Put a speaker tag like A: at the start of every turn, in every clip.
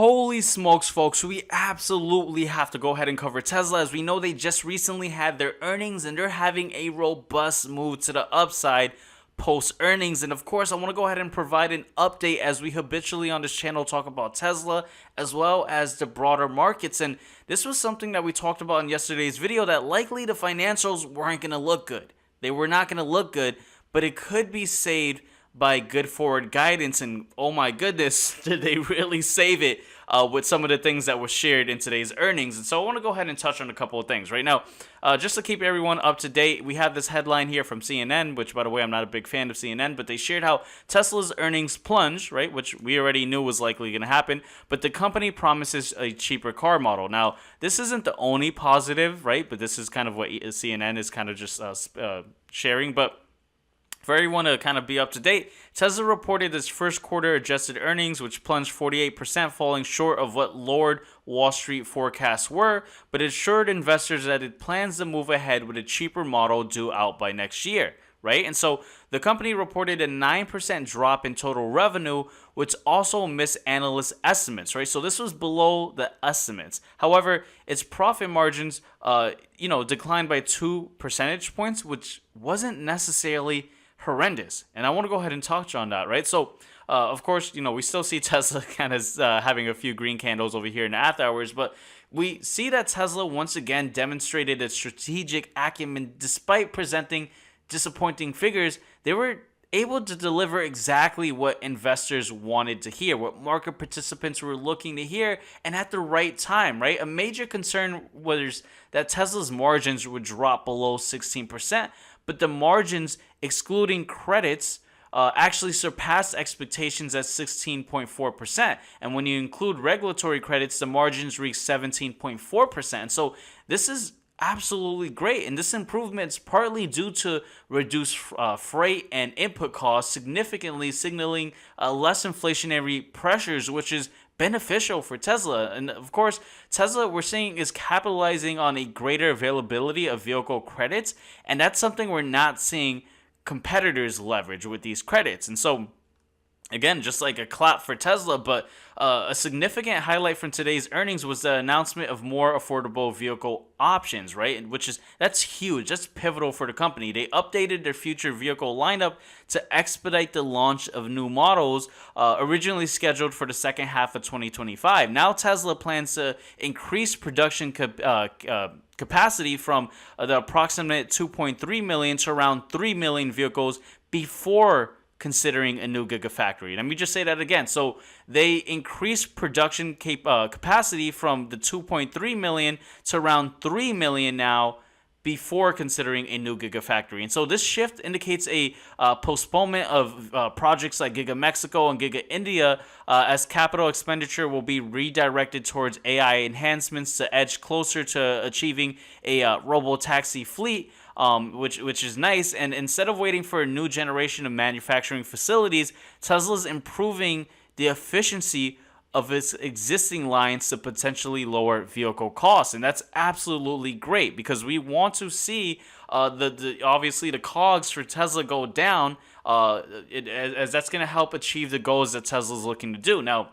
A: Holy smokes, folks, we absolutely have to go ahead and cover Tesla, as we know they just recently had their earnings and they're having a robust move to the upside post earnings. And of course, I want to go ahead and provide an update, as we habitually on this channel talk about Tesla as well as the broader markets. And this was something that we talked about in yesterday's video, that likely the financials weren't going to look good. They were not going to look good, but it could be saved by good forward guidance. And oh my goodness, did they really save it with some of the things that were shared in today's earnings. And so I want to go ahead and touch on a couple of things right now, just to keep everyone up to date. We have this headline here from CNN, which, by the way, I'm not a big fan of CNN, but they shared how Tesla's earnings plunged, right, which we already knew was likely going to happen, but the company promises a cheaper car model. Now, this isn't the only positive, right, but this is kind of what CNN is kind of just sharing. But for everyone to kind of be up to date, Tesla reported its first quarter adjusted earnings, which plunged 48%, falling short of what lowered Wall Street forecasts were, but it assured investors that it plans to move ahead with a cheaper model due out by next year, right? And so the company reported a 9% drop in total revenue, which also missed analyst estimates, right? So this was below the estimates. However, its profit margins, declined by 2 percentage points, which wasn't necessarily horrendous. And I want to go ahead and touch on that, right? So, of course, we still see Tesla kind of having a few green candles over here in the after hours, but we see that Tesla once again demonstrated its strategic acumen. Despite presenting disappointing figures, they were able to deliver exactly what investors wanted to hear, what market participants were looking to hear, and at the right time, right? A major concern was that Tesla's margins would drop below 16%, but the margins excluding credits actually surpassed expectations at 16.4%. And when you include regulatory credits, the margins reached 17.4%. So this is absolutely great. And this improvement is partly due to reduced freight and input costs, significantly signaling less inflationary pressures, which is beneficial for Tesla. And of course, Tesla, we're seeing, is capitalizing on a greater availability of vehicle credits, and that's something we're not seeing competitors leverage with these credits. And so, again, just like a clap for Tesla, but a significant highlight from today's earnings was the announcement of more affordable vehicle options, right? That's huge. That's pivotal for the company. They updated their future vehicle lineup to expedite the launch of new models originally scheduled for the second half of 2025. Now Tesla plans to increase production capacity from the approximate 2.3 million to around 3 million vehicles before considering a new gigafactory. Let me just say that again. So they increased production capacity from the 2.3 million to around 3 million now before considering a new gigafactory. And so this shift indicates a postponement of projects like Giga Mexico and Giga India, as capital expenditure will be redirected towards AI enhancements to edge closer to achieving a robo-taxi fleet, which is nice. And instead of waiting for a new generation of manufacturing facilities, Tesla's improving the efficiency of its existing lines to potentially lower vehicle costs. And that's absolutely great, because we want to see obviously the COGS for Tesla go down, as that's going to help achieve the goals that Tesla's looking to do. Now,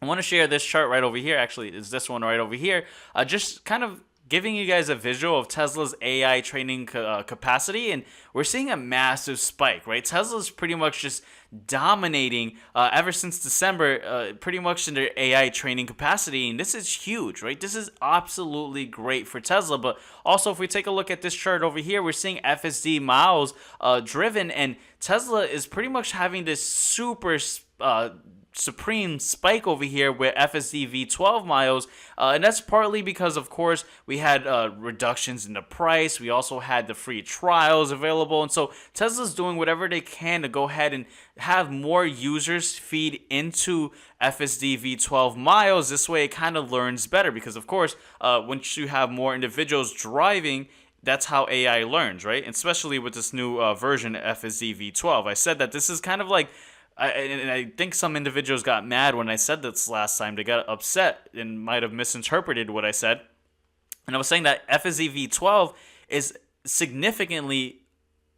A: I want to share this chart right over here. Actually, it's this one right over here. Just kind of giving you guys a visual of Tesla's AI training capacity, and we're seeing a massive spike, right? Tesla's pretty much just dominating ever since December, pretty much in their AI training capacity, and this is huge, right? This is absolutely great for Tesla. But also, if we take a look at this chart over here, we're seeing FSD miles driven, and Tesla is pretty much having this super supreme spike over here with FSD V12 miles, and that's partly because, of course, we had reductions in the price. We also had the free trials available, and so Tesla's doing whatever they can to go ahead and have more users feed into FSD V12 miles. This way it kind of learns better, because of course, once you have more individuals driving, that's how AI learns, right? And especially with this new version of FSD V12. I said that this is kind of like, I think some individuals got mad when I said this last time. They got upset and might have misinterpreted what I said. And I was saying that FSD V12 is significantly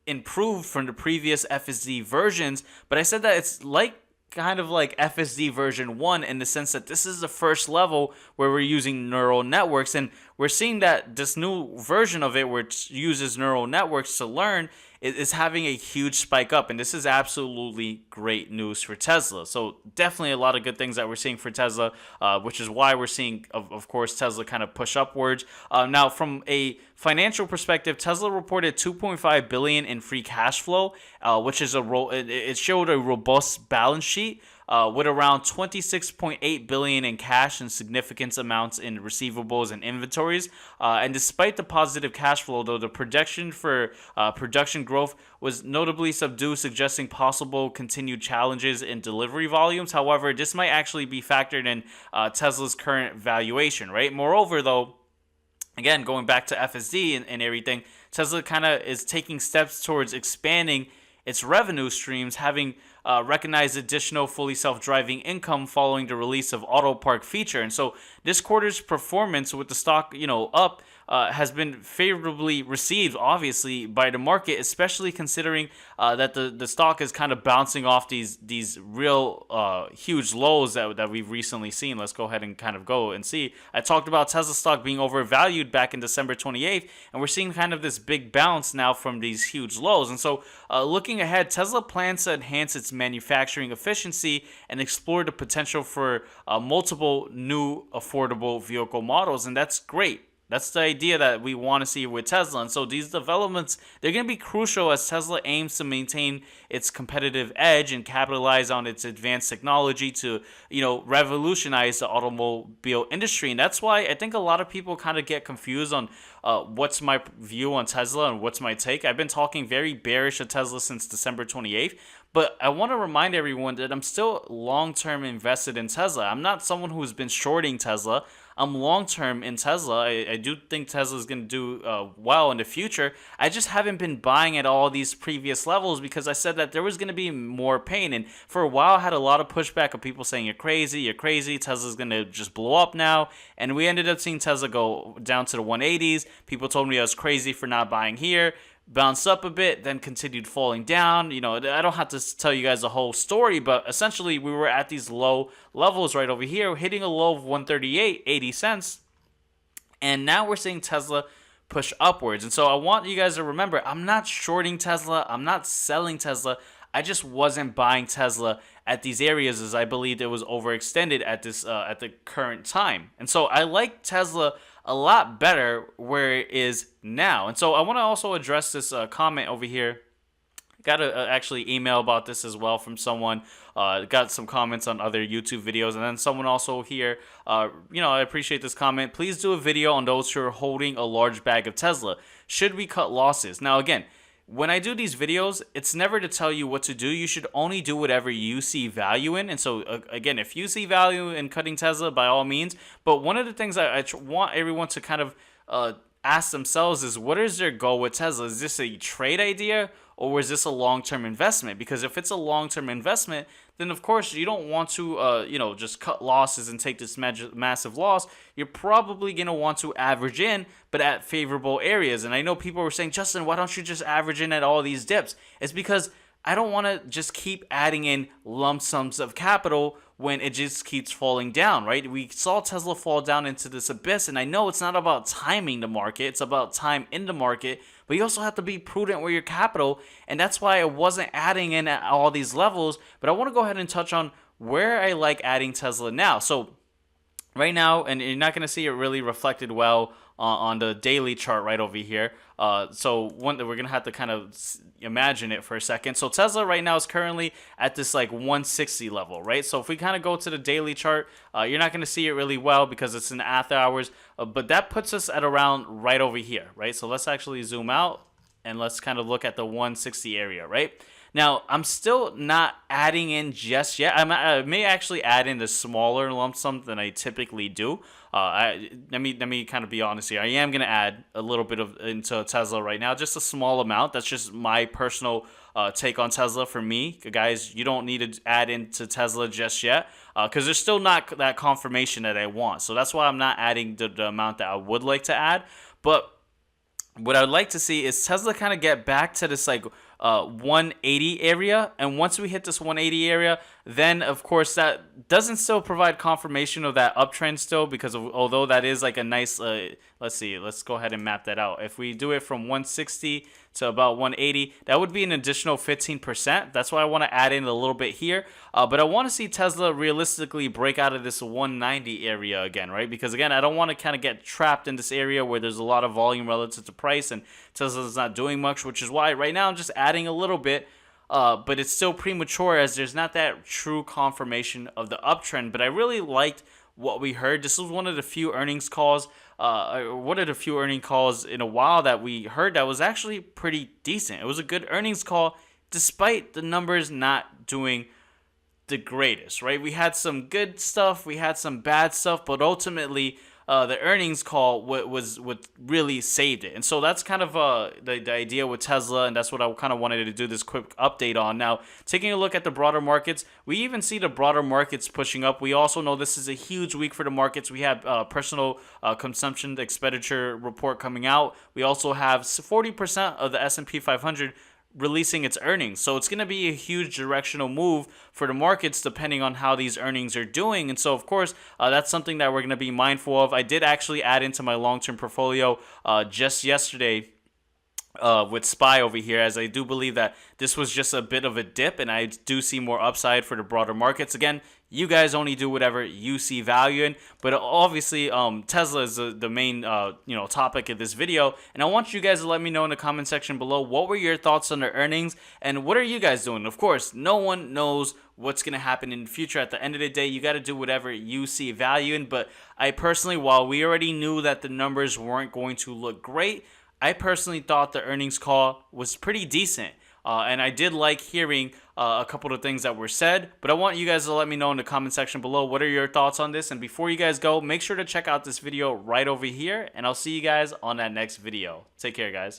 A: improved from the previous FSD versions, but I said that it's like kind of like FSD version 1 in the sense that this is the first level where we're using neural networks, and we're seeing that this new version of it, which uses neural networks to learn, is having a huge spike up, and this is absolutely great news for Tesla. So definitely a lot of good things that we're seeing for Tesla, which is why we're seeing, of course, Tesla kind of push upwards. Now, from a financial perspective, Tesla reported 2.5 billion in free cash flow, which is it showed a robust balance sheet. With around 26.8 billion in cash and significant amounts in receivables and inventories. And despite the positive cash flow, though, the projection for production growth was notably subdued, suggesting possible continued challenges in delivery volumes. However, this might actually be factored in Tesla's current valuation, right? Moreover, though, again, going back to FSD and everything, Tesla kind of is taking steps towards expanding its revenue streams, having recognized additional fully self-driving income following the release of Auto Park feature. And so this quarter's performance with the stock, up, has been favorably received, obviously, by the market, especially considering that the stock is kind of bouncing off these real huge lows that we've recently seen. Let's go ahead and kind of go and see. I talked about Tesla stock being overvalued back in December 28th, and we're seeing kind of this big bounce now from these huge lows. And so looking ahead, Tesla plans to enhance its manufacturing efficiency and explore the potential for multiple new affordable vehicle models, and that's great. That's the idea that we want to see with Tesla. And so these developments, they're going to be crucial as Tesla aims to maintain its competitive edge and capitalize on its advanced technology to, revolutionize the automobile industry. And that's why I think a lot of people kind of get confused on what's my view on Tesla and what's my take. I've been talking very bearish of Tesla since December 28th. But I want to remind everyone that I'm still long-term invested in Tesla. I'm not someone who's been shorting Tesla. I'm long-term in Tesla. I do think Tesla is going to do well in the future. I just haven't been buying at all these previous levels because I said that there was going to be more pain. And for a while, I had a lot of pushback of people saying, you're crazy. Tesla's going to just blow up now. And we ended up seeing Tesla go down to the 180s. People told me I was crazy for not buying here. Bounced up a bit, then continued falling down. I don't have to tell you guys the whole story, but essentially we were at these low levels right over here, hitting a low of 138.80 cents. And now we're seeing Tesla push upwards. And so I want you guys to remember, I'm not shorting Tesla. I'm not selling Tesla. I just wasn't buying Tesla at these areas as I believed it was overextended at the current time. And so I like Tesla a lot better where it is now. And so I want to also address this comment over here. Got actually email about this as well from someone. Got some comments on other YouTube videos, and then someone also here. I appreciate this comment. Please do a video on those who are holding a large bag of Tesla. Should we cut losses? Now again, when I do these videos, it's never to tell you what to do. You should only do whatever you see value in. And so, again, if you see value in cutting Tesla, by all means. But one of the things I want everyone to kind of ask themselves is, what is their goal with Tesla? Is this a trade idea, or is this a long-term investment? Because if it's a long-term investment, then of course you don't want to, just cut losses and take this massive loss. You're probably going to want to average in, but at favorable areas. And I know people were saying, Justin, why don't you just average in at all these dips? It's because I don't want to just keep adding in lump sums of capital when it just keeps falling down, right? We saw Tesla fall down into this abyss, and I know it's not about timing the market, it's about time in the market, but you also have to be prudent with your capital, and that's why I wasn't adding in at all these levels. But I want to go ahead and touch on where I like adding Tesla now. So right now, and you're not going to see it really reflected well on the daily chart right over here. So we're going to have to kind of imagine it for a second. So Tesla right now is currently at this like 160 level, right? So if we kind of go to the daily chart, you're not going to see it really well because it's in after hours, but that puts us at around right over here, right? So let's actually zoom out and let's kind of look at the 160 area, right? Now, I'm still not adding in just yet. I may actually add in the smaller lump sum than I typically do. Let me kind of be honest here. I am going to add a little bit into Tesla right now, just a small amount. That's just my personal take on Tesla for me. Guys, you don't need to add into Tesla just yet because there's still not that confirmation that I want. So that's why I'm not adding the amount that I would like to add. But what I'd like to see is Tesla kind of get back to this like 180 area, and once we hit this 180 area, then of course that doesn't still provide confirmation of that uptrend still, because although that is like a nice let's see, let's go ahead and map that out. If we do it from 160 to about 180, that would be an additional 15%. That's why I want to add in a little bit here, but I want to see Tesla realistically break out of this 190 area again, right? Because again, I don't want to kind of get trapped in this area where there's a lot of volume relative to price and Tesla's not doing much, which is why right now I'm just adding a little bit. But it's still premature as there's not that true confirmation of the uptrend. But I really liked what we heard. This was one of the few earnings calls, one of the few earning calls in a while that we heard that was actually pretty decent. It was a good earnings call despite the numbers not doing the greatest, right? We had some good stuff, we had some bad stuff, but ultimately the earnings call was what really saved it. And so that's kind of the idea with Tesla, and that's what I kind of wanted to do this quick update on. Now, taking a look at the broader markets, we even see the broader markets pushing up. We also know this is a huge week for the markets. We have personal consumption expenditure report coming out. We also have 40% of the S&P 500 releasing its earnings. So it's going to be a huge directional move for the markets depending on how these earnings are doing. And so, of course, that's something that we're going to be mindful of. I did actually add into my long-term portfolio just yesterday with SPY over here, as I do believe that this was just a bit of a dip and I do see more upside for the broader markets. Again, you guys only do whatever you see value in, but obviously Tesla is the main topic of this video, and I want you guys to let me know in the comment section below what were your thoughts on the earnings and what are you guys doing. Of course, no one knows what's going to happen in the future. At the end of the day, you got to do whatever you see value in, but I personally, while we already knew that the numbers weren't going to look great, I personally thought the earnings call was pretty decent. And I did like hearing a couple of things that were said, but I want you guys to let me know in the comment section below what are your thoughts on this. And before you guys go, make sure to check out this video right over here, and I'll see you guys on that next video. Take care, guys.